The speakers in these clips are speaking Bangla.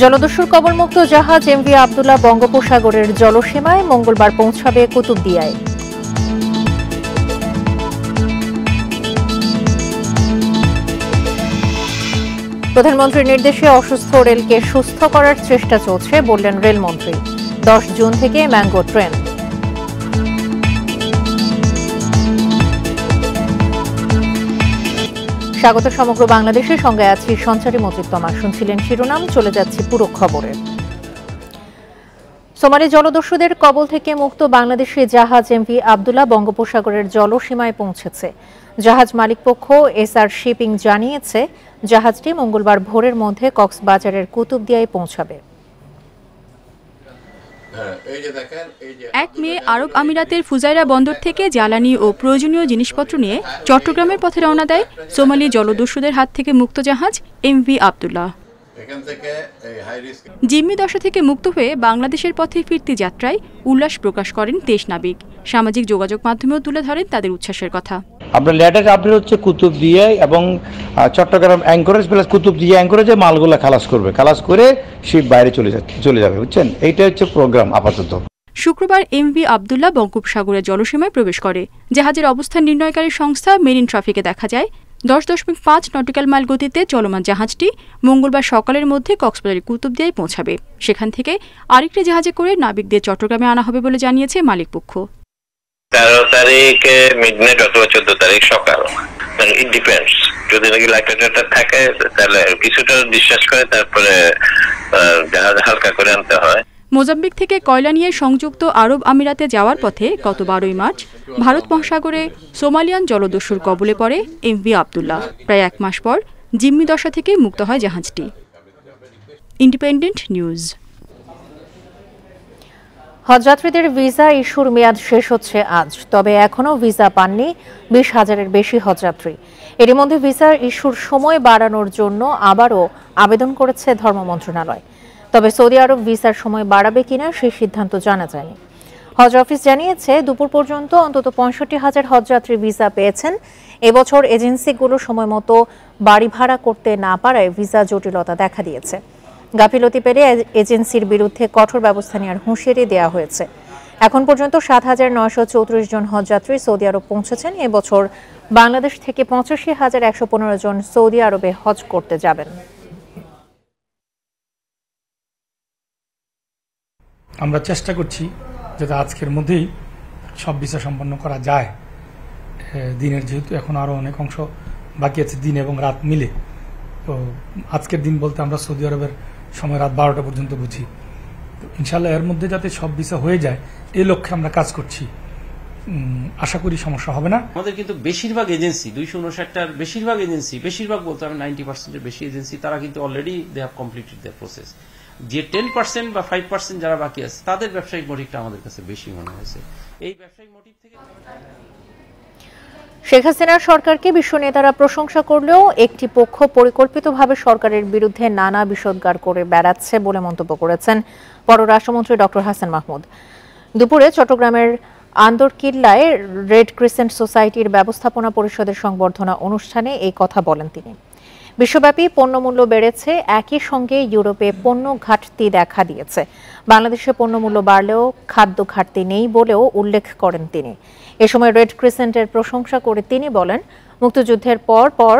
জলদস্যুর কবলমুক্ত জাহাজ এমভি আব্দুল্লাহ বঙ্গোপসাগরের জলসীমায় মঙ্গলবার পৌঁছাবে কুতুবদিয়ায়। প্রধানমন্ত্রীর নির্দেশে অসুস্থ রেলকে সুস্থ করার চেষ্টা চলছে বললেন রেলমন্ত্রী। 10 জুন থেকে ম্যাঙ্গো ট্রেন। স্বাগত সমগ্র বাংলাদেশের সঙ্গে আছি সঞ্চারী মজিদতমা। শুনছিলেন শিরোনাম, চলে যাচ্ছি পুরো খবরে। সোমালি জলদস্যুদের কবল থেকে মুক্ত বাংলাদেশি জাহাজ এমভি আব্দুল্লাহ বঙ্গোপসাগরের জলসীমায় পৌঁছেছে। জাহাজ মালিকপক্ষ এসআর শিপিং জানিয়েছে, জাহাজটি মঙ্গলবার ভোরের মধ্যে কক্সবাজারের কুতুবদিয়ায় পৌঁছাবে। 1 মে আরব আমিরাতের ফুজাইরা বন্দর থেকে জ্বালানি ও প্রয়োজনীয় জিনিসপত্র নিয়ে চট্টগ্রামের পথে রওনা দেয় সোমালি জলদস্যুদের হাত থেকে মুক্ত জাহাজ এমভি আব্দুল্লাহ। জিম্মি দশা থেকে মুক্ত হয়ে বাংলাদেশের পথে ফিরতি যাত্রায় উল্লাস প্রকাশ করেন 23 নাবিক। সামাজিক যোগাযোগ মাধ্যমেও তুলে ধরেন তাদের উচ্ছ্বাসের কথা। আমরা লেটেস্ট আপডেট হচ্ছে কুতুবদিয়া এবং চট্টগ্রাম অ্যাঙ্করেজ প্লাস কুতুবদিয়া অ্যাঙ্করেজে মালগুলা খালাস করবে, খালাস করে শিপ বাইরে চলে যাবে, বুঝছেন? এইটা হচ্ছে প্রোগ্রাম আপাতত। শুক্রবার এমভি আব্দুল্লাহ বঙ্গোপসাগরের জলসীমায় প্রবেশ করে। জাহাজের অবস্থান নির্ণয়কারী সংস্থা মেরিন ট্রাফিকে দেখা যায় 10.5 নটিক্যাল মাইল গতিতে চলমান জাহাজটি মঙ্গলবার সকালের মধ্যে কক্সবাজারের কুতুবদিয়ায় পৌঁছাবে। সেখান থেকে আরেকটি জাহাজে করে নাবিকদের চট্টগ্রামে আনা হবে বলে জানিয়েছে মালিকপক্ষ। 13 তারিখ মিডনাইট অথবা 14 তারিখ সকাল, ইট ডিপেন্ডস। যদি নাকি লাইটারটা থাকে তাহলে কিছুটা ডিসচার্জ করে তারপরে জাহাজ হালকা করে আনতে হয়। মোজাম্বিক থেকে কয়লা নিয়ে সংযুক্ত আরব আমিরাতে যাওয়ার পথে গত 12 মার্চ ভারত মহাসাগরে সোমালিয়ান জলদস্যুর কবলে পড়ে এমভি আব্দুল্লাহ। প্রায় 1 মাস পর জিম্মি দশা থেকে মুক্ত হয় জাহাজটি। Independent news. হজযাত্রীদের ভিসা ইস্যুর মেয়াদ শেষ হচ্ছে আজ, তবে এখনও ভিসা পাননি 20,000-এর বেশি হজযাত্রী। এর মধ্যে ভিসা ইস্যুর সময় বাড়ানোর জন্য আবারও আবেদন করেছে ধর্ম মন্ত্রণালয়। তবে সৌদি আরব ভিসার সময় বাড়াবে কিনা সেই সিদ্ধান্ত জানা যায়নি। হজ অফিস জানিয়েছে, দুপুর পর্যন্ত অন্তত 65,000 হজযাত্রী ভিসা পেয়েছেন। এবছর এজেন্সিগুলো সময় মতো বাড়ি ভাড়া করতে না পারায় ভিসা জটিলতা দেখা দিয়েছে। গাফিলতি পেলে এজেন্সির বিরুদ্ধে কঠোর ব্যবস্থা নেওয়ার হুঁশিয়ারি দেওয়া হয়েছে। এখন পর্যন্ত 7,934 জন হজযাত্রী সৌদি আরব পৌঁছেছেন। এবছর বাংলাদেশ থেকে 85,115 জন সৌদি আরবে হজ করতে যাবেন। আমরা চেষ্টা করছি যাতে আজকের মধ্যেই সব ভিসা সম্পন্ন করা যায়। দিনের যেহেতু এখন আরও অনেক অংশ বাকি আছে, দিন এবং রাত মিলে, তো আজকের দিন বলতে আমরা সৌদি আরবের সময় রাত 12টা পর্যন্ত বুঝি। তো ইনশাল্লাহ এর মধ্যে যাতে সব ভিসা হয়ে যায় এই লক্ষ্যে আমরা কাজ করছি। আশা করি সমস্যা হবে না। আমাদের কিন্তু বেশিরভাগ এজেন্সি 259টার বেশিরভাগ বলতে আমি 90%-এর বেশি এজেন্সি তারা কিন্তু already they have completed their process. যে 10% বা 5% যারা বাকি আছে তাদের ব্যবসায়িক মোটিভটা আমাদের কাছে বেশি মনে হয়েছে। এই ব্যবসায়িক মোটিভ থেকে শেখ হাসিনার সরকারকে বিশ্ব নেতারা প্রশংসা করলেও একটি পক্ষ পরিকল্পিতভাবে সরকারের বিরুদ্ধে নানা বিষোদ্গার করে বেড়াচ্ছে বলে মন্তব্য করেছেন পররাষ্ট্রমন্ত্রী ডক্টর হাসান মাহমুদ। দুপুরে চট্টগ্রামের আন্দরকিল্লায় রেড ক্রিসেন্ট সোসাইটির ব্যবস্থাপনা পরিষদের সংবর্ধনা অনুষ্ঠানে এই কথা বলেন তিনি। বিশ্বব্যাপী পণ্যমূল্য বেড়েছে, একই সঙ্গে ইউরোপে পণ্য ঘাটতি দেখা দিয়েছে। বাংলাদেশে পণ্যমূল্য বাড়লেও খাদ্য ঘাটতি নেই বলেও উল্লেখ করেন তিনি। এ সময় রেড ক্রিসেন্টের প্রশংসা করে তিনি বলেন, মুক্তিযুদ্ধের পর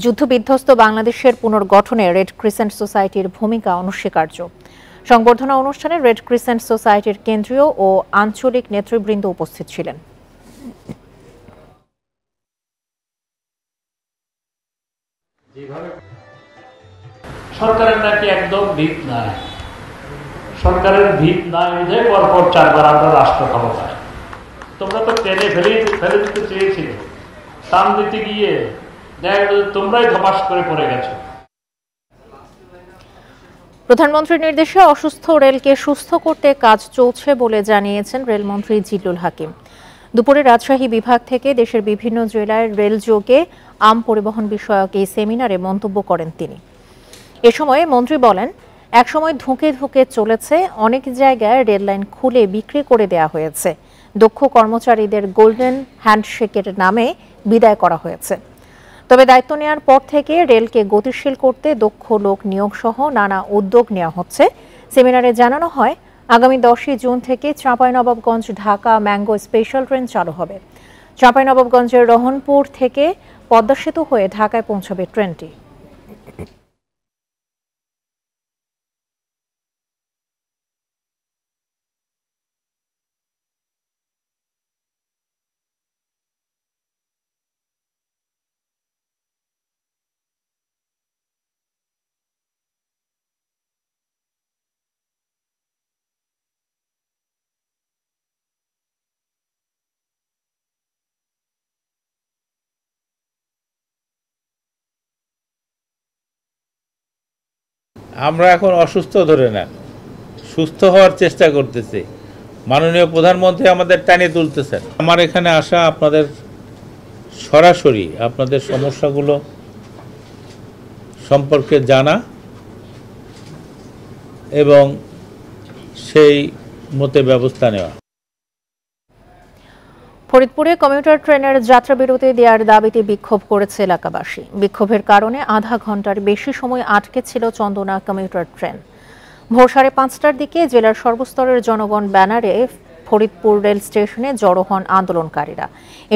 যুদ্ধবিধ্বস্ত বাংলাদেশের পুনর্গঠনে রেড ক্রিসেন্ট সোসাইটির ভূমিকা অনস্বীকার্য। সংবর্ধনা অনুষ্ঠানে রেড ক্রিসেন্ট সোসাইটির কেন্দ্রীয় ও আঞ্চলিক নেতৃবৃন্দ উপস্থিত ছিলেন। সরকারের নাকি একদম ভিত নাই, সরকারের ভিত নাই বুঝে পরপর 4 বার আমরা রাষ্ট্র ক্ষমতায়। তোমরা তো টেনে ফেলে দিতে চেয়েছিলে, টান দিতে গিয়ে তোমরাই ধপাস করে পড়ে গেছো। প্রধানমন্ত্রীর নির্দেশে অসুস্থ রেলকে সুস্থ করতে কাজ চলছে বলে জানিয়েছেন রেলমন্ত্রী জিল্লুল হাকিম। দুপুরে রাজশাহী বিভাগ থেকে দেশের বিভিন্ন জেলায় রেল যোগে আম পরিবহন বিষয়ক এই সেমিনারে মন্তব্য করেন তিনি। এ সময় মন্ত্রী বলেন, একসময় ধুঁকে ধুঁকে চলেছে, অনেক জায়গায় রেল লাইন খুলে বিক্রি করে দেয়া হয়েছে। দক্ষ কর্মচারীদের গোল্ডেন হ্যান্ডশেকের নামে বিদায় করা হয়েছে। তবে দায়িত্ব নেওয়ার পর থেকে রেলকে গতিশীল করতে দক্ষ লোক নিয়োগ সহ নানা উদ্যোগ নেওয়া হচ্ছে। সেমিনারে জানানো হয়, আগামী 10 জুন থেকে Chapainawabganj Dhaka mango special train চালু হবে। চাঁপাইনবাবগঞ্জের রহনপুর থেকে পদ্মা সেতু হয়ে ঢাকায় পৌঁছবে ট্রেনটি। আমরা এখন অসুস্থ ধরে নেন, সুস্থ হওয়ার চেষ্টা করতেছি। মাননীয় প্রধানমন্ত্রী আমাদের টানিয়ে তুলতেছেন। আমার এখানে আসা আপনাদের সরাসরি আপনাদের সমস্যাগুলো সম্পর্কে জানা এবং সেই মতে ব্যবস্থা নেওয়া। ফরিদপুরে কমিউটার ট্রেনের যাত্রা বিরতি দেওয়ার দাবিতে বিক্ষোভ করেছে এলাকাবাসী। বিক্ষোভের কারণে আধা ঘন্টার বেশি সময় আটকে ছিল চন্দনা কমিউটার ট্রেন। ভোর 5:30টার দিকে জেলার সর্বস্তরের জনগণ ব্যানারে ফরিদপুর রেল স্টেশনে জড়ো হন আন্দোলনকারীরা।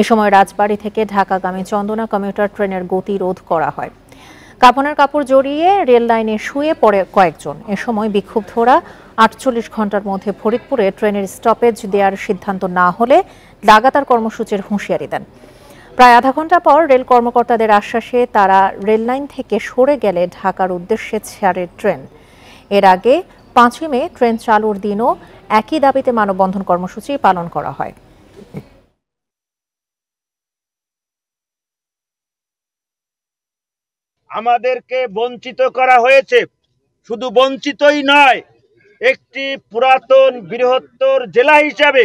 এ সময় রাজবাড়ী থেকে ঢাকাগামী চন্দনা কমিউটার ট্রেনের গতি রোধ করা হয়। কাপনের কাপড় জড়িয়ে রেল লাইনে শুয়ে পড়ে কয়েকজন। এ সময় বিক্ষুব্ধরা 48 ঘন্টার মধ্যে ফরিদপুরে ট্রেনের স্টপেজ দেওয়ার সিদ্ধান্ত না হলে লাগাতার কর্মসূচির হুঁশিয়ারি দেন। প্রায় আধা ঘন্টা পর রেল কর্মকর্তাদের আশ্বাসে তারা রেল লাইন থেকে সরে গেলে ঢাকার উদ্দেশ্যে ছাড়ে ট্রেন। এর আগে 5 মে ট্রেন চালুর দিনও একই দাবিতে মানববন্ধন কর্মসূচি পালন করা হয়। আমাদেরকে বঞ্চিত করা হয়েছে, শুধু বঞ্চিতই নয়, একটি পুরাতন বৃহত্তর জেলা হিসাবে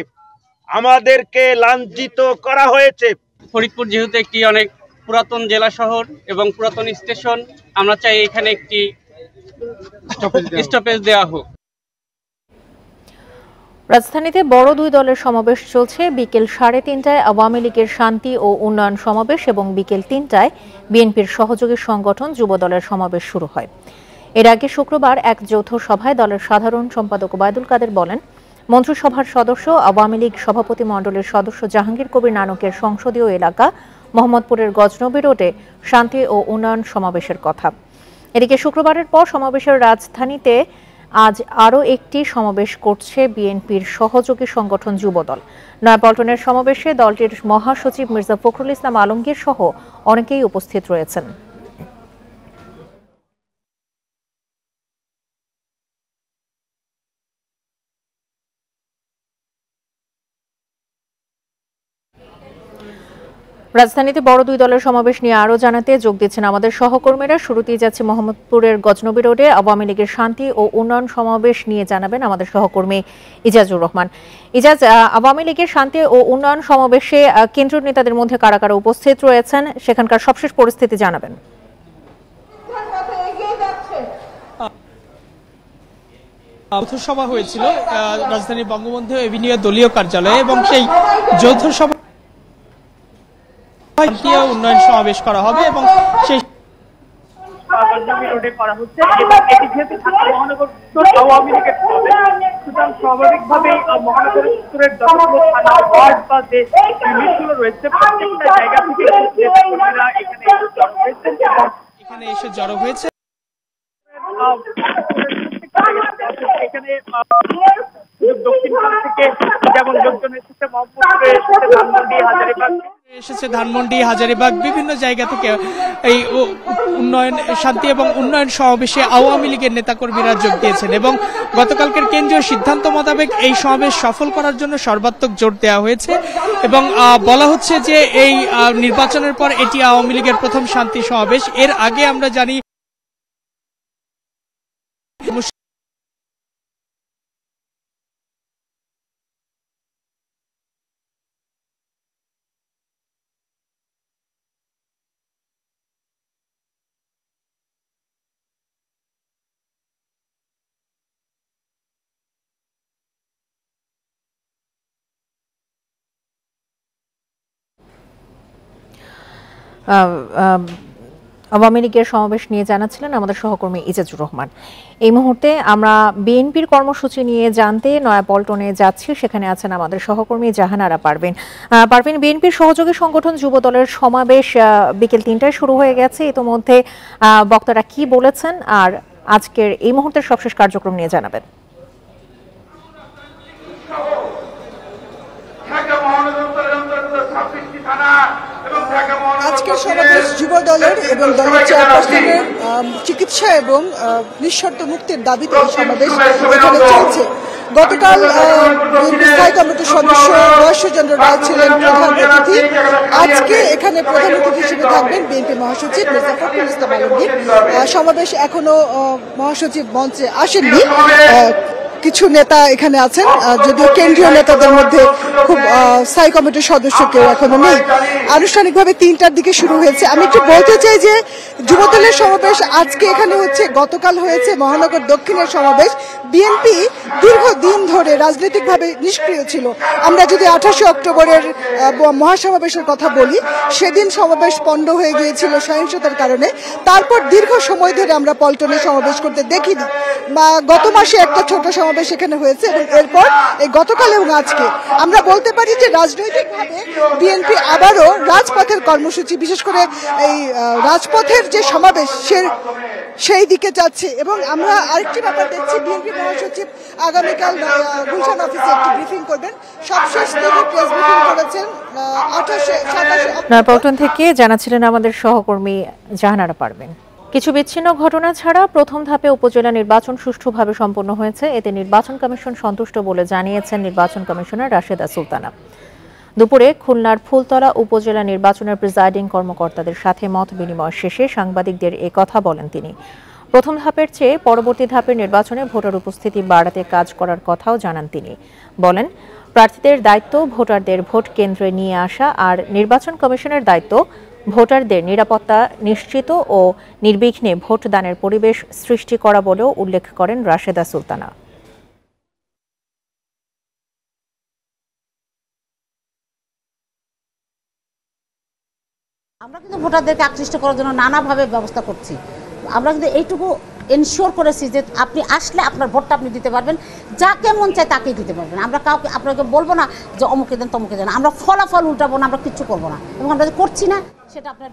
আমাদেরকে লাঞ্ছিত করা হয়েছে। ফরিদপুর যেহেতু একটি অনেক পুরাতন জেলা শহর এবং পুরাতন স্টেশন, আমরা চাই এখানে একটি স্টপেজ দেওয়া হোক। রাজধানীতে বড় দুই দলের সমাবেশ চলছে। বিকেল 3:30টায় আওয়ামী লীগের শান্তি ও উন্নয়ন সমাবেশ এবং বিকেল 3টায় বিএনপির সহযোগী সংগঠন যুব দলের সমাবেশ শুরু হয়। এর আগে শুক্রবার এক যৌথ সভায় দলের সাধারণ সম্পাদক ওবায়দুল কাদের বলেন, মন্ত্রিসভার সদস্য আওয়ামী লীগ সভাপতি মণ্ডলের সদস্য জাহাঙ্গীর কবির নানকের সংসদীয় এলাকা মোহাম্মদপুরের গজনবী রোডে শান্তি ও উন্নয়ন সমাবেশের কথা। এদিকে শুক্রবারের পর সমাবেশের রাজধানীতে আজ আরও একটি সমাবেশ করছে বিএনপির সহযোগী সংগঠন যুবদল। নয়াপল্টনের সমাবেশে দলটির মহাসচিব মির্জা ফখরুল ইসলাম আলমগীর সহ অনেকেই উপস্থিত রয়েছেন। রাজধানীতে বড় দুই দলের সমাবেশ নিয়ে আরও জানাতে যোগ দিচ্ছেন আমাদের সহকর্মীরা। শুরুতেই যাচ্ছে মোহাম্মদপুরের গজনবী রোডে আওয়ামী লীগের শান্তি ও উন্নয়ন সমাবেশ নিয়ে জানাবেন আমাদের সহকর্মী ইজাজুর রহমান। ইজাজ, আওয়ামী লীগের শান্তি ও উন্নয়ন সমাবেশে কেন্দ্রীয় নেতাদের মধ্যে কারা কারা উপস্থিত রয়েছেন, সেখানকার সবশেষ পরিস্থিতি জানাবেন। যৌথ সভা হয়েছিল রাজধানী বঙ্গবন্ধু এভিনিউ দলীয় কার্যালয়ে এবং সেই যৌথ সভা উন্নয়ন সমাবেশ করা হবে এবং সেই রোডে করা হচ্ছে এবং এটি যেহেতু ঢাকা মহানগর আওয়ামী লীগের সুতরাং স্বাভাবিকভাবেই মহানগর উত্তরের যতগুলো থানা ওয়ার্ড বা যে ইউনিটগুলো রয়েছে প্রত্যেকটা জায়গা থেকে এখানে এসে জড়ো হয়েছে। এখানে দক্ষিণবঙ্গ থেকে যেমন লোকজন এসেছে, মোহাম্মদপুরে এসেছে, ধানমন্ডি, হাজারীবাগ এসেছে, ধানমন্ডি, হাজারীবাগ বিভিন্ন জায়গা থেকে এই উন্নয়ন শান্তি এবং উন্নয়ন সমাবেশে আওয়ামী লীগের নেতাকর্মীরা যোগ দিয়েছেন এবং গতকালকের কেন্দ্রীয় সিদ্ধান্ত মোতাবেক এই সমাবেশ সফল করার জন্য সর্বাত্মক জোর দেওয়া হয়েছে এবং বলা হচ্ছে যে এই নির্বাচনের পর এটি আওয়ামী লীগের প্রথম শান্তি সমাবেশ। এর আগে আমরা জানি আওয়ামী লীগের সমাবেশ নিয়ে জানাচ্ছিলেন আমাদের সহকর্মী ইজাজুর রহমান। এই মুহূর্তে আমরা বিএনপির কর্মসূচি নিয়ে জানতে নয়াপল্টনে যাচ্ছি, সেখানে আছেন আমাদের সহকর্মী জাহানারা পারভীন। বিএনপির সহযোগী সংগঠন যুবদলের সমাবেশ বিকেল ৩টায় শুরু হয়ে গেছে। ইতোমধ্যে বক্তারা কি বলেছেন আর আজকের এই মুহূর্তের সবশেষ কার্যক্রম নিয়ে জানাবেন। আজকের সমাবেশ যুব দলের এবং দলের চেয়ারপারসনের চিকিৎসা এবং নিঃশর্ত মুক্তির দাবিতে এই সমাবেশ এখানে চলছে। গতকাল স্থায়ী কমিটির সদস্য রহস্যচন্দ্র রায় ছিলেন প্রধান অতিথি। আজকে এখানে প্রধান অতিথি হিসেবে থাকবেন বিএনপি মহাসচিব মির্জা ফখরুল ইসলাম আলমগীর। সমাবেশ এখনো মহাসচিব মঞ্চে আসেননি, কিছু নেতা এখানে আছেন, যদিও কেন্দ্রীয় নেতাদের মধ্যে খুব স্থায়ী কমিটির সদস্য কেউ এখনো নেই। আনুষ্ঠানিকভাবে ৩টার দিকে শুরু হয়েছে। আমি একটু বলতে চাই যে যুবদলের সমাবেশ আজকে এখানে হচ্ছে, গতকাল হয়েছে মহানগর দক্ষিণের সমাবেশ। বিএনপি দীর্ঘদিন ধরে রাজনৈতিকভাবে নিষ্ক্রিয় ছিল। আমরা যদি ২৮ অক্টোবরের মহাসমাবেশের কথা বলি, সেদিন সমাবেশ পণ্ড হয়ে গিয়েছিল সহিংসতার কারণে। তারপর দীর্ঘ সময় ধরে আমরা পল্টনে সমাবেশ করতে দেখিনি। গত মাসে একটা ছোট সমাবেশ এখানে হয়েছে এবং এরপর এই গতকাল এবং আজকে আমরা বলতে পারি যে রাজনৈতিকভাবে বিএনপি আবারও রাজপথের কর্মসূচি, বিশেষ করে এই রাজপথের যে সমাবেশ সেই দিকে যাচ্ছে। এবং আমরা আরেকটি ব্যাপার দেখছি, বিএনপি মহাসচিব আগামীকাল গুলশান অফিসে একটি ব্রিফিং করবেন। সবশেষ তিনি প্রেস ব্রিফিং করেছেন ২৮-২৭ নয়াপল্টন থেকে জানাচ্ছিলেন আমাদের সহকর্মী জাহানারা পারভীন। কিছু বিচ্ছিন্ন ঘটনা ছাড়া প্রথম ধাপে উপজেলা নির্বাচন সুষ্ঠুভাবে সম্পন্ন হয়েছে, এতে নির্বাচন কমিশন সন্তুষ্ট বলে জানিয়েছেন নির্বাচন কমিশনার রাশেদা সুলতানা। দুপুরে খুলনার ফুলতলা উপজেলা নির্বাচনের প্রিজাইডিং কর্মকর্তাদের সাথে মত বিনিময় শেষে সাংবাদিকদের একথা বলেন তিনি। প্রথম ধাপের চেয়ে পরবর্তী ধাপের নির্বাচনে ভোটার উপস্থিতি বাড়াতে কাজ করার কথাও জানান তিনি। বলেন, প্রার্থীদের দায়িত্ব ভোটারদের ভোট কেন্দ্রে নিয়ে আসা, আর নির্বাচন কমিশনের দায়িত্ব ভোটারদের নিরাপত্তা নিশ্চিত ও নির্বিঘ্নে ভোটদানের পরিবেশ সৃষ্টি করা বলেও উল্লেখ করেন রাশেদা সুলতানা। আমরা কিন্তু ভোটারদেরকে আকৃষ্ট করার জন্য নানাভাবে ব্যবস্থা করছি। আমরা কিন্তু এইটুকু এনশিওর করেছি যে আপনি আসলে আপনার ভোটটা আপনি দিতে পারবেন, যাকে মন চায় তাকেই দিতে পারবেন। আমরা কাউকে আপনাকে বলবো না যে অমুকে দেন তমুকে দেন, আমরা ফলাফল উল্টাবো না, আমরা কিচ্ছু করবো না এবং আমরা করছি না সেটা আপনার।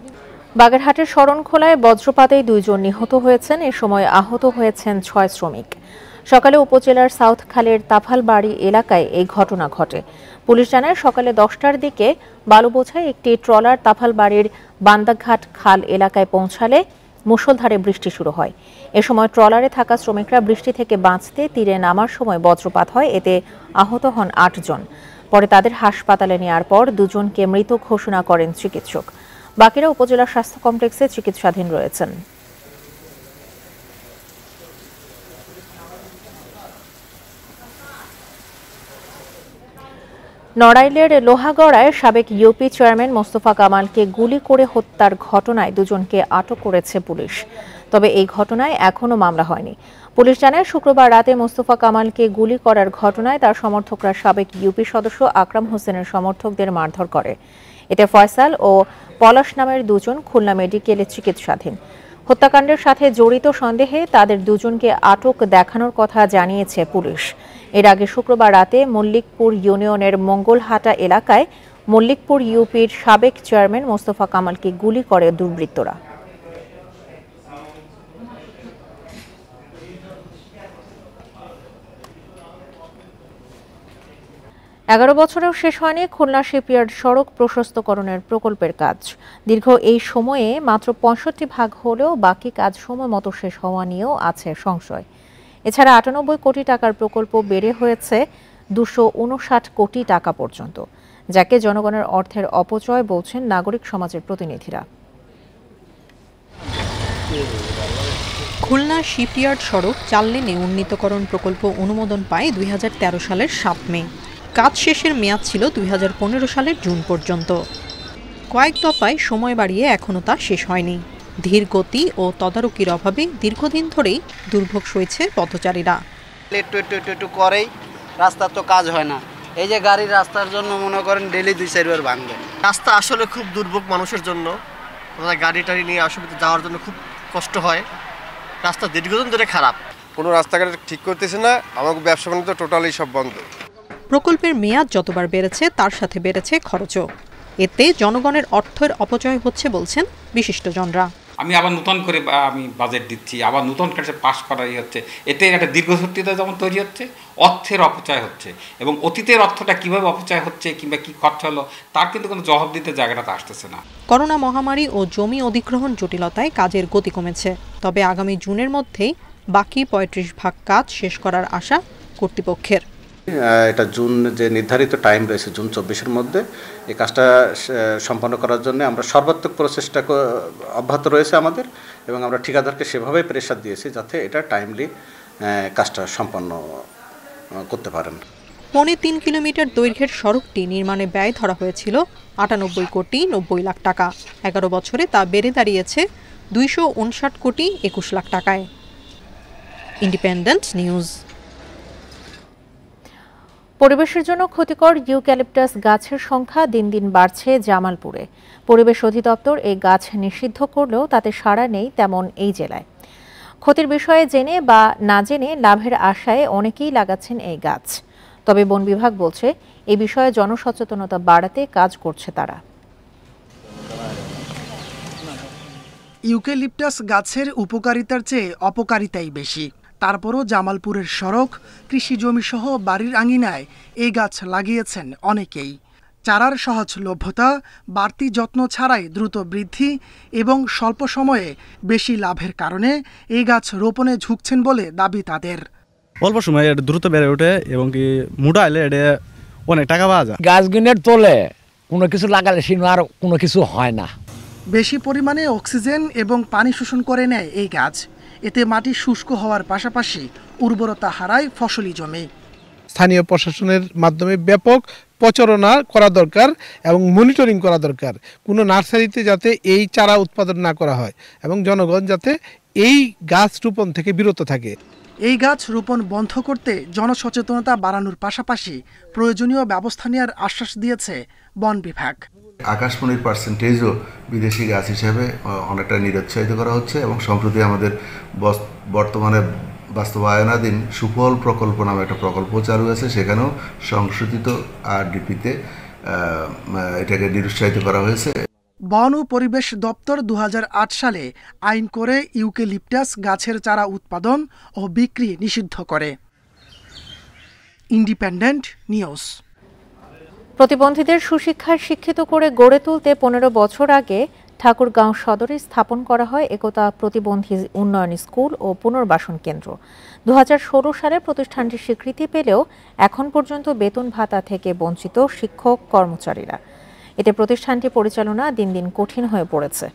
বাগেরহাটের শরণখোলায় বজ্রপাতেই 2 জন নিহত হয়েছেন, এ সময় আহত হয়েছেন 6 শ্রমিক। সকালে উপজেলার সাউথ খালের তাফালবাড়ি এলাকায় এই ঘটনা ঘটে। পুলিশ জানায় সকালে 10টার দিকে বালুবোঝাই একটি ট্রলার তাফালবাড়ির বান্দাঘাট খাল এলাকায় পৌঁছালে মুষলধারে বৃষ্টি শুরু হয়। এ সময় ট্রলারে থাকা শ্রমিকরা বৃষ্টি থেকে বাঁচতে তীরে নামার সময় বজ্রপাত হয়, এতে আহত হন 8 জন। পরে তাদের হাসপাতালে নেওয়ার পর 2 জনকে মৃত ঘোষণা করেন চিকিৎসক। বাকিরা উপজেলা স্বাস্থ্য কমপ্লেক্সে চিকিৎসাধীন রয়েছেন। নড়াইলের লোহাগড়ায় সাবেক ইউপি চেয়ারম্যান মোস্তফা কামালকে গুলি করে হত্যার ঘটনায় 2 জনকে আটক করেছে পুলিশ। তবে এই ঘটনায় এখনো মামলা হয়নি। পুলিশ জানায় শুক্রবার রাতে মোস্তফা কামালকে গুলি করার ঘটনায় তার সমর্থকরা সাবেক ইউপি সদস্য আকরাম হোসেনের সমর্থকদের মারধর করে। এতে ফয়সাল ও পলাশ নামের 2 জন খুলনা মেডিকেলে চিকিৎসাধীন। হত্যাকাণ্ডের সাথে জড়িত সন্দেহে তাদের 2 জনকে আটক দেখানোর কথা জানিয়েছে পুলিশ। এর আগে শুক্রবার রাতে মল্লিকপুর ইউনিয়নের মঙ্গলহাটা এলাকায় মল্লিকপুর ইউপির সাবেক চেয়ারম্যান মোস্তফা কামালকে গুলি করে দুর্বৃত্তরা। এগারো বছরেও শেষ হয়নি খুলনা শিপইয়ার্ড সড়ক প্রশস্তকরণের প্রকল্পের কাজ। দীর্ঘ এই সময়ে মাত্র ৬৫% হলেও বাকি কাজ সময় মতো শেষ হওয়া নিয়েও আছে সংশয়। এছাড়া ৯৮ কোটি টাকার প্রকল্প বেড়ে হয়েছে ২৫৯ কোটি টাকা পর্যন্ত, যাকে জনগণের অর্থের অপচয় বলছেন নাগরিক সমাজের প্রতিনিধিরা। খুলনা শিপইয়ার্ড সড়ক ৪ লেনে উন্নীতকরণ প্রকল্প অনুমোদন পায় ২০১৩ সালের ৭ মে। কাজ শেষের মেয়াদ ছিল ২০১৫ সালের জুন পর্যন্ত। কয়েক দফায় সময় বাড়িয়ে এখনও তা শেষ হয়নি। ধীর গতি ও তদারকির অভাবে দীর্ঘদিন ধরেই দুর্ভোগ সইছে পথচারীরা। একটু করেই রাস্তার তো কাজ হয় না। এই যে গাড়ির রাস্তার জন্য মনে করেন ডেলি ২-৪ বার ভাঙবে। রাস্তা আসলে খুব দুর্ভোগ মানুষের জন্য, গাড়ি টাড়ি নিয়ে অসুবিধা যাওয়ার জন্য খুব কষ্ট হয়। রাস্তা দীর্ঘদিন ধরে খারাপ, কোনো রাস্তাঘাট ঠিক করতেছে না, আমাকে ব্যবসা বাণিজ্য টোটালি সব বন্ধ। প্রকল্পের মেয়াদ যতবার বেড়েছে তার সাথে বেড়েছে খরচও। এতে জনগণের অর্থের অপচয় হচ্ছে বলছেন বিশিষ্টজনরা। আমি আবার নতুন করে আমি বাজেট দিচ্ছি, আবার নতুন করে পাস করাই হচ্ছে, এতে একটা দীর্ঘসূত্রিতা যেমন তৈরি হচ্ছে, অর্থের অপচয় হচ্ছে এবং অতীতের অর্থটা কিভাবে অপচয় হচ্ছে কিংবা কি খরচ হলো তার কিন্তু কোনো জবাব দিতে জায়গাটা আসতেছে না। করোনা মহামারী ও জমি অধিগ্রহণ জটিলতায় কাজের গতি কমেছে, তবে আগামী জুনের মধ্যেই বাকি 35% কাজ শেষ করার আশা কর্তৃপক্ষের। এটা জুন যে নির্ধারিত টাইম রয়েছে জুন 24-এর মধ্যে এই কাজটা সম্পন্ন করার জন্য আমরা সর্বাত্মক প্রচেষ্টা অব্যাহত রয়েছে আমাদের, এবং আমরা ঠিকাদারকে সেভাবেই প্রেসার দিয়েছি যাতে এটা টাইমলি কাজটা সম্পন্ন করতে পারেন। 3.25 কিলোমিটার দৈর্ঘ্যের সড়কটি নির্মাণে ব্যয় ধরা হয়েছিল 98 কোটি 90 লাখ টাকা। 11 বছরে তা বেড়ে দাঁড়িয়েছে 259 কোটি 21 লাখ টাকায়। Independent news. পরিবেশের জন্য ক্ষতিকর ইউক্যালিপটাস গাছের সংখ্যা দিন দিন বাড়ছে জামালপুরে। পরিবেশ অধিদপ্তর এই গাছ নিষিদ্ধ করলেও তাতে সাড়া নেই তেমন এই জেলায়। ক্ষতির বিষয়ে জেনে বা না জেনে লাভের আশায় অনেকেই লাগাচ্ছেন এই গাছ। তবে বন বিভাগ বলছে এই বিষয়ে জনসচেতনতা বাড়াতে কাজ করছে তারা। ইউক্যালিপটাস গাছের উপকারিতার চেয়ে অপকারিতাই বেশি। তারপরও জামালপুরের সড়ক, কৃষি জমি সহ বাড়ির আঙিনায় এই গাছ লাগিয়েছেন অনেকেই। চারার সহজলভ্যতা, বাড়তি যত্ন ছাড়াই দ্রুত বৃদ্ধি এবং স্বল্প সময়ে বেশি লাভের কারণে এই গাছ রোপণে ঝুঁকছেন বলে দাবি তাদের। অল্প সময়ে এটা দ্রুত বেড়ে ওঠে এবং কি মোটা হলে এটা অনেক টাকা পাওয়া যায়। গাছগুনের তোলে কোনো কিছু লাগালে সিনো আর কোনো কিছু হয় না। বেশি পরিমাণে অক্সিজেন এবং পানি শোষণ করে নেয় এই গাছ। এতে মাটি শুষ্ক হওয়ার পাশাপাশি উর্বরতা হারায় ফসলি জমি। স্থানীয় প্রশাসনের মাধ্যমে ব্যাপক প্রচারণা করা দরকার এবং মনিটরিং করা দরকার। কোনো নার্সারিতে যাতে এই চারা উৎপাদন না করা হয় এবং জনগণ যাতে এই গাছ রোপণ থেকে বিরত থাকে। এই গাছ রোপণ বন্ধ করতে জনসচেতনতা বাড়ানোর পাশাপাশি প্রয়োজনীয় ব্যবস্থা নেওয়ার আশ্বাস দিয়েছে বন বিভাগ। আকাশমণির পার্সেন্টেজও বিদেশি গাছ হিসেবে অনেকটা নিরুৎসাহিত করা হচ্ছে এবং সম্প্রতি আমাদের বর্তমানে বাস্তবায়নাধীন সুফল প্রকল্প নামে একটা প্রকল্প চালু আছে, সেখানেও সংশোধিত RDP-তে এটাকে নিরুৎসাহিত করা হয়েছে। বন ও পরিবেশ দপ্তর 2008 সালে আইন করে ইউক্যালিপটাস গাছের চারা উৎপাদন ও বিক্রি নিষিদ্ধ করে। Independent news. প্রতিবন্ধীদের সুশিক্ষায় শিক্ষিত করে গড়ে তুলতে 15 বছর আগে ঠাকুরগাঁও সদরে স্থাপন করা হয় একতা প্রতিবন্ধী উন্নয়ন স্কুল ও পুনর্বাসন কেন্দ্র। 2016 সালে প্রতিষ্ঠানটি স্বীকৃতি পেলেও এখন পর্যন্ত বেতন ভাতা থেকে বঞ্চিত শিক্ষক কর্মচারীরা। এতে প্রতিষ্ঠানটি পরিচালনা দিন দিন কঠিন হয়ে পড়েছে।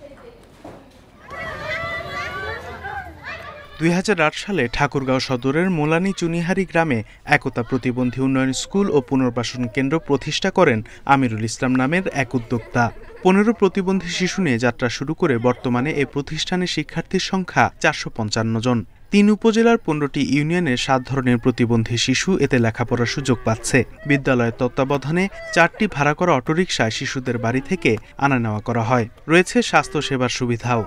2008 সালে ঠাকুরগাঁও সদরের মোলানি চুনিহারি গ্রামে একতা প্রতিবন্ধী উন্নয়ন স্কুল ও পুনর্বাসন কেন্দ্র প্রতিষ্ঠা করেন আমিরুল ইসলাম নামের এক উদ্যোক্তা। 15 প্রতিবন্ধী শিশু নিয়ে যাত্রা শুরু করে বর্তমানে এ প্রতিষ্ঠানের শিক্ষার্থীর সংখ্যা 455 জন। 3 উপজেলার 15টি ইউনিয়নের 7 ধরনের প্রতিবন্ধী শিশু এতে লেখাপড়ার সুযোগ পাচ্ছে। বিদ্যালয়ের তত্ত্বাবধানে 4টি ভাড়া করা অটোরিকশায় শিশুদের বাড়ি থেকে আনা নেওয়া করা হয়। রয়েছে স্বাস্থ্য সেবার সুবিধাও।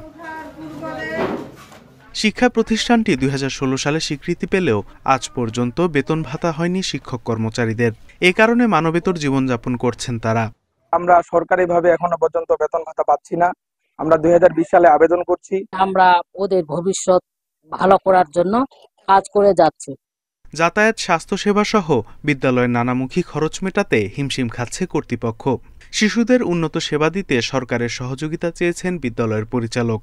শিক্ষা প্রতিষ্ঠানটি 2016 সালে স্বীকৃতি পেলেও আজ পর্যন্ত বেতন ভাতা হয়নি শিক্ষক কর্মচারীদের। এ কারণে মানবেতর জীবনযাপন করছেন তারা। আমরা সরকারিভাবে এখনো পর্যন্ত বেতন ভাতা পাচ্ছি না। আমরা 2020 সালে আবেদন করছি। আমরা ওদের ভবিষ্যৎ ভালো করার জন্য কাজ করে যাচ্ছি। যাতায়াত, স্বাস্থ্যসেবা সহ বিদ্যালয়ের নানামুখী খরচ মেটাতে হিমশিম খাচ্ছে কর্তৃপক্ষ। শিশুদের উন্নত সেবা দিতে সরকারের সহযোগিতা চেয়েছেন বিদ্যালয়ের পরিচালক।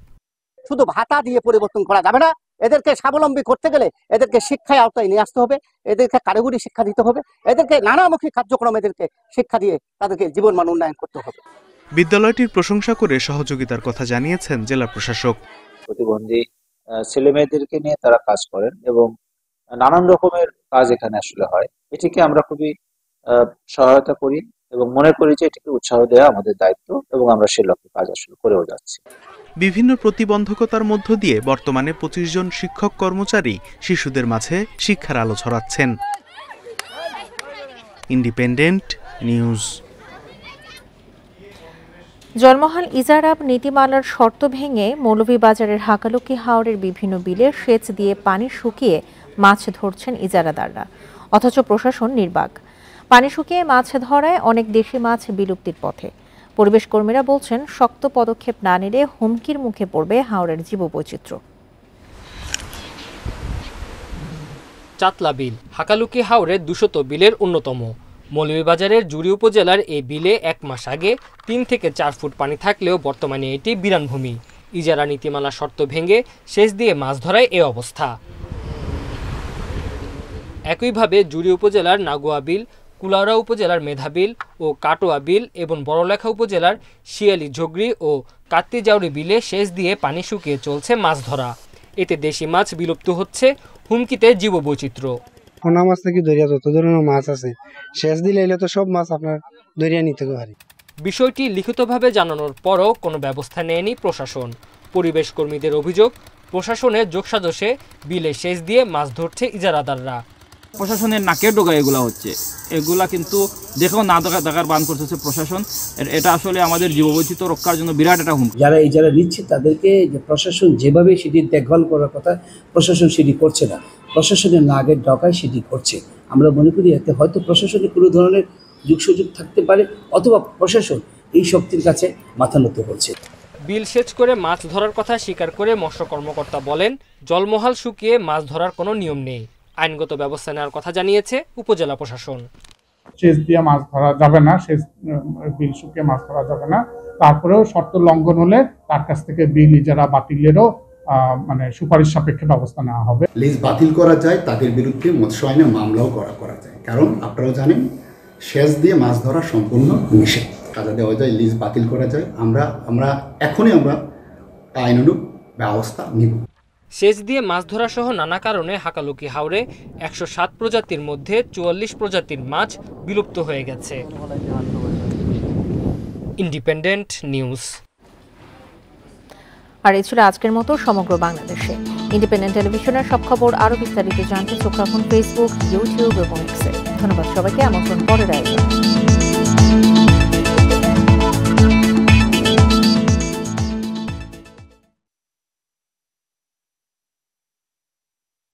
শুধু ভাতা দিয়ে পরিবর্তন করা যাবে না, এদেরকে স্বাবলম্বী করতে গেলে এদেরকে শিক্ষায় আওতায় নিয়ে আসতে হবে, এদেরকে কারিগরি শিক্ষা দিতে হবে, এদেরকে নানামুখী কার্যক্রম এদেরকে শিক্ষা দিয়ে তাদেরকে জীবনমান উন্নয়ন করতে হবে। বিদ্যালয়টির প্রশংসা করে সহযোগিতার কথা জানিয়েছেন জেলা প্রশাসক। প্রতিবন্ধী ছেলে মেয়েদেরকে নিয়ে তারা কাজ করেন এবং নানান রকমের কাজ এখানে আসলে হয়। এটিকে আমরা খুবই সহায়তা করি এবং মনে করি যে এটিকে উৎসাহ দেওয়া আমাদের দায়িত্ব এবং আমরা সে লক্ষ্যে কাজ আসলে করেও যাচ্ছি। বিভিন্ন প্রতিবন্ধকতার মধ্য দিয়ে বর্তমানে 25 জন শিক্ষক কর্মচারী শিশুদের মাঝে শিক্ষার আলো ছড়াচ্ছেন। Independent news. জলমহাল ইজারা নীতিমালার শর্ত ভেঙে মৌলভীবাজারের হাকালুকি হাওরের বিভিন্ন বিলে সেচ দিয়ে পানি শুকিয়ে মাছ ধরছেন ইজারাদাররা, অথচ প্রশাসন নির্বাক। পানি শুকিয়ে মাছ ধরায় অনেক দেশি মাছ বিলুপ্তির পথে। পরিবেশ কর্মীরা বলছেন, শক্ত পদক্ষেপ না নিলে হুমকির মুখে পড়বে হাওরের জীববৈচিত্র্য। চাতলা বিল হাকালুকি হাওরের 200 বিলের অন্যতম। মৌলভীবাজারের জুড়ি উপজেলার এই বিলে 1 মাস আগে 3 থেকে 4 ফুট পানি থাকলেও বর্তমানে এটি বিরানভূমি। ইজারা নীতিমালা শর্ত ভেঙে সেচ দিয়ে মাছ ধরায় এ অবস্থা। একইভাবে জুড়ি উপজেলার নাগুয়া বিল, কুলাউড়া উপজেলার মেধা বিল ও কাটোয়া বিল এবং বড়লেখা উপজেলার শিয়ালি ঝগড়ি ও কাত্তিজাউরি বিলে সেচ দিয়ে পানি শুকিয়ে চলছে মাছ ধরা। এতে দেশি মাছ বিলুপ্ত হচ্ছে, হুমকিতে জীববৈচিত্র্য। পোনা মাছ থেকে দরিয়া যত ধরনের মাছ আছে সেচ দিলে এলে তো সব মাছ আপনার দরিয়া নিতে পারে। বিষয়টি লিখিতভাবে জানানোর পরও কোনো ব্যবস্থা নেয়নি প্রশাসন। পরিবেশ কর্মীদের অভিযোগ, প্রশাসনের যোগসাজশে বিলে সেচ দিয়ে মাছ ধরছে ইজারাদাররা। প্রশাসনের নাকের ডোগায় এগুলা হচ্ছে, এগুলা কিন্তু দেখেও না দেখার বান করতেছে প্রশাসন। এটা আসলে আমাদের জীববৈচিত্র্য রক্ষার জন্য বিরাট একটা হুমকি। যারা ইজারা নিচ্ছে তাদেরকে যে প্রশাসন যেভাবে সেটি দেখভাল করার কথা প্রশাসন সেটি করছে না, প্রশাসনের নাকের ডগায় সেটি করছে। আমরা মনে করি এতে হয়তো প্রশাসনের কোনো ধরনের যুগসুযোগ থাকতে পারে, অথবা প্রশাসন এই শক্তির কাছে মাথা নত করছে। বিল সেচ করে মাছ ধরার কথা স্বীকার করে মৎস্য কর্মকর্তা বলেন, জলমহাল শুকিয়ে মাছ ধরার কোনো নিয়ম নেই। আইনগত ব্যবস্থা নেওয়ার কথা জানিয়েছে উপজেলা প্রশাসন। সেচ দিয়ে মাছ ধরা যাবে না, সেচ বিল শুকিয়ে মাছ ধরা যাবে না। তারপরেও শর্ত লঙ্ঘন হলে তার কাছ থেকে বিল ইজারা বাতিলেরও সুপারিশ সাপেক্ষে ব্যবস্থা নেওয়া হবে। লিজ বাতিল করা যায়, তাদের বিরুদ্ধে মৎস্য আইনে মামলাও করা যায়, কারণ আপনারাও জানেন সেচ দিয়ে মাছ ধরা সম্পূর্ণ নিষেধ। সাজা দেওয়া যায়, লিজ বাতিল করা যায়। আমরা এখনই আইনানুগ ব্যবস্থা নিব। সেচ দিয়ে মাছ ধরা সহ নানা কারণে হাকালুকি হাওরে 107 প্রজাতির মধ্যে 44 প্রজাতির মাছ বিলুপ্ত হয়ে গেছে। Independent news. আর এই ছিল আজকের মতো সমগ্র বাংলাদেশে। ইন্ডিপেন্ডেন্ট টেলিভিশনের সব খবর আরো বিস্তারিত জানতে চোখ রাখুন ফেসবুক, ইউটিউব এবং এক্সে। ধন্যবাদ সবাইকে। আমন্ত্রণ পরের আয়োজন।